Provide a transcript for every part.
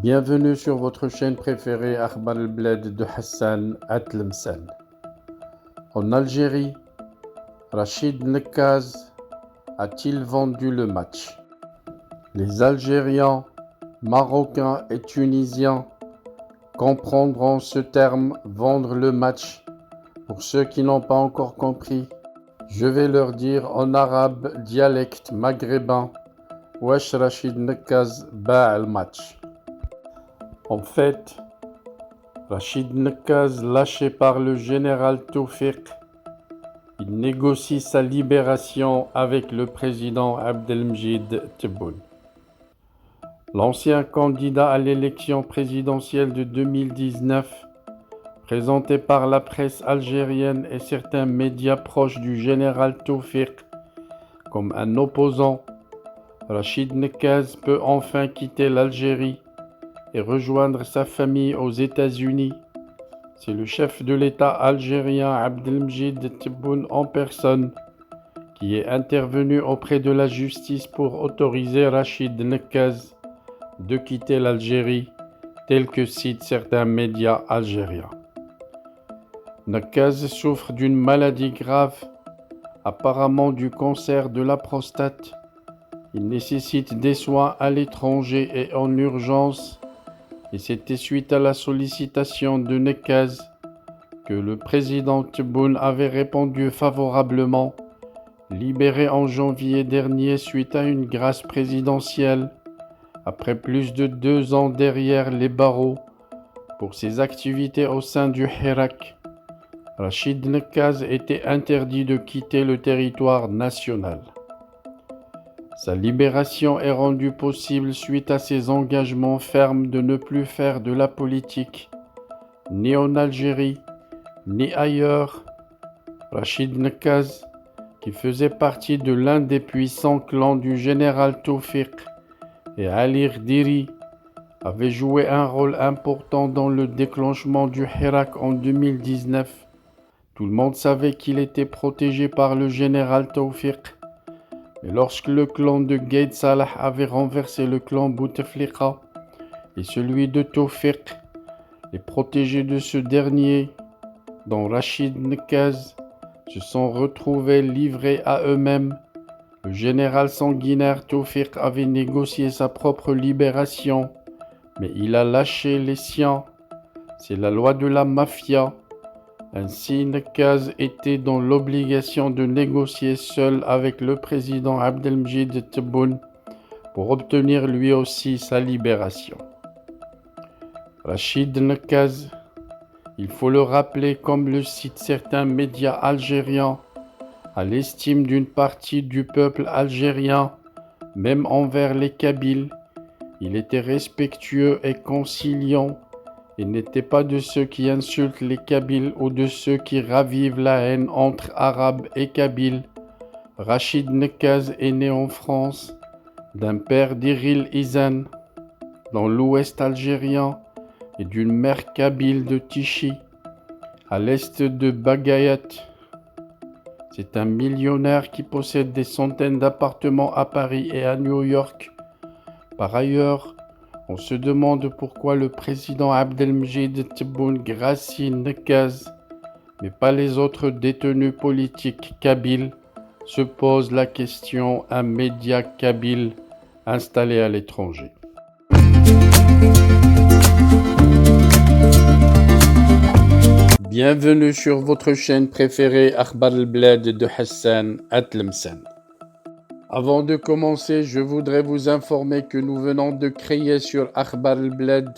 Bienvenue sur votre chaîne préférée Akhbar al-Bled de Hassan Atlemsen. En Algérie, Rachid Nekaz a-t-il vendu le match? Les Algériens, Marocains et Tunisiens comprendront ce terme vendre le match. Pour ceux qui n'ont pas encore compris, je vais leur dire en arabe dialecte maghrébin Wesh Rachid Nekaz ba al-match. En fait, Rachid Nekaz, lâché par le général Tawfiq, il négocie sa libération avec le président Abdelmjid Tebboune. L'ancien candidat à l'élection présidentielle de 2019, présenté par la presse algérienne et certains médias proches du général Tawfiq comme un opposant, Rachid Nekaz peut enfin quitter l'Algérie et rejoindre sa famille aux États-Unis. C'est le chef de l'État algérien Abdelmjid Tebboune en personne qui est intervenu auprès de la justice pour autoriser Rachid Nekaz de quitter l'Algérie, tel que citent certains médias algériens. Nekaz souffre d'une maladie grave, apparemment du cancer de la prostate. Il nécessite des soins à l'étranger et en urgence. Et c'était suite à la sollicitation de Nekaz que le président Tebboune avait répondu favorablement, libéré en janvier dernier suite à une grâce présidentielle, après plus de 2 ans derrière les barreaux pour ses activités au sein du Hirak. Rachid Nekaz était interdit de quitter le territoire national. Sa libération est rendue possible suite à ses engagements fermes de ne plus faire de la politique, ni en Algérie, ni ailleurs. Rachid Nekaz, qui faisait partie de l'un des puissants clans du général Tawfiq et Ali Rdiri, avait joué un rôle important dans le déclenchement du Hirak en 2019. Tout le monde savait qu'il était protégé par le général Tawfiq. Mais lorsque le clan de Gaïd Salah avait renversé le clan Bouteflika et celui de Tawfiq, les protégés de ce dernier, dont Rachid Nekaz, se sont retrouvés livrés à eux-mêmes. Le général sanguinaire Tawfiq avait négocié sa propre libération, mais il a lâché les siens. C'est la loi de la mafia. Ainsi, Nekaz était dans l'obligation de négocier seul avec le président Abdelmjid Tebboune pour obtenir lui aussi sa libération. Rachid Nekaz, il faut le rappeler comme le citent certains médias algériens, à l'estime d'une partie du peuple algérien, même envers les Kabyles. Il était respectueux et conciliant. Il n'était pas de ceux qui insultent les Kabyles ou de ceux qui ravivent la haine entre Arabes et Kabyles. Rachid Nekaz est né en France, d'un père d'Iril Izan, dans l'ouest algérien, et d'une mère kabyle de Tichy, à l'est de Bagayat. C'est un millionnaire qui possède des centaines d'appartements à Paris et à New York. Par ailleurs, on se demande pourquoi le président Abdelmjid Tebboune gracie Nekaz, mais pas les autres détenus politiques kabyles, se pose la question un média kabyle installé à l'étranger. Bienvenue sur votre chaîne préférée Akhbar al-Bled de Hassan Atlemsen. Avant de commencer, je voudrais vous informer que nous venons de créer sur Akhbar al-Bled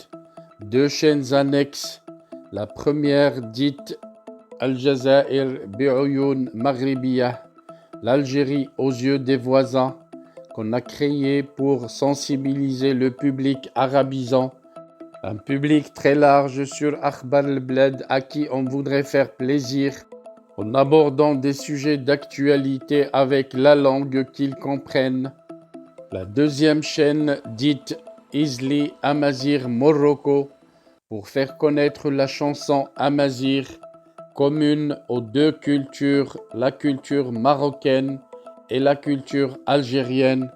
2 chaînes annexes. La première dite Al-Jazair bi'Oyoun Maghribiyah, l'Algérie aux yeux des voisins, qu'on a créée pour sensibiliser le public arabisant, un public très large sur Akhbar al-Bled à qui on voudrait faire plaisir, en abordant des sujets d'actualité avec la langue qu'ils comprennent. La deuxième chaîne, dite Izli Amazir Morocco, pour faire connaître la chanson Amazir, commune aux 2 cultures, la culture marocaine et la culture algérienne.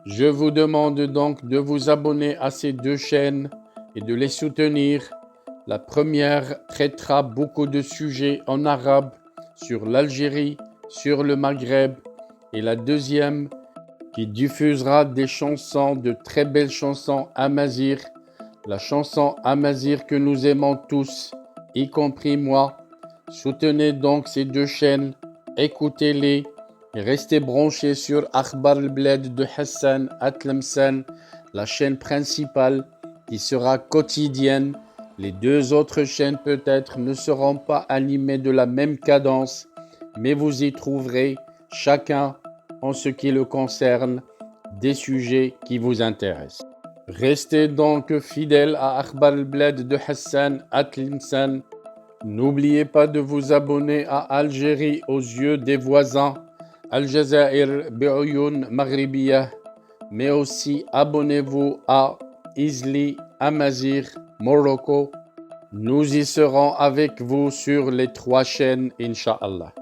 Je vous demande donc de vous abonner à ces 2 chaînes et de les soutenir. La première traitera beaucoup de sujets en arabe sur l'Algérie, sur le Maghreb, et la deuxième qui diffusera des chansons, de très belles chansons amazigh, la chanson amazigh que nous aimons tous, y compris moi. Soutenez donc ces deux chaînes, écoutez-les et restez branchés sur Akhbar al-Bled de Hassan Atlemsan, la chaîne principale qui sera quotidienne. Les deux autres chaînes peut-être ne seront pas animées de la même cadence, mais vous y trouverez chacun, en ce qui le concerne, des sujets qui vous intéressent. Restez donc fidèles à Akhbar al-Bled de Hassan Atlemsan. N'oubliez pas de vous abonner à Algérie aux yeux des voisins, Al-Jazair Bi'oyoun Maghribiyah, mais aussi abonnez-vous à Izli Amazigh Morocco. Nous y serons avec vous sur les 3 chaînes, Inch'Allah.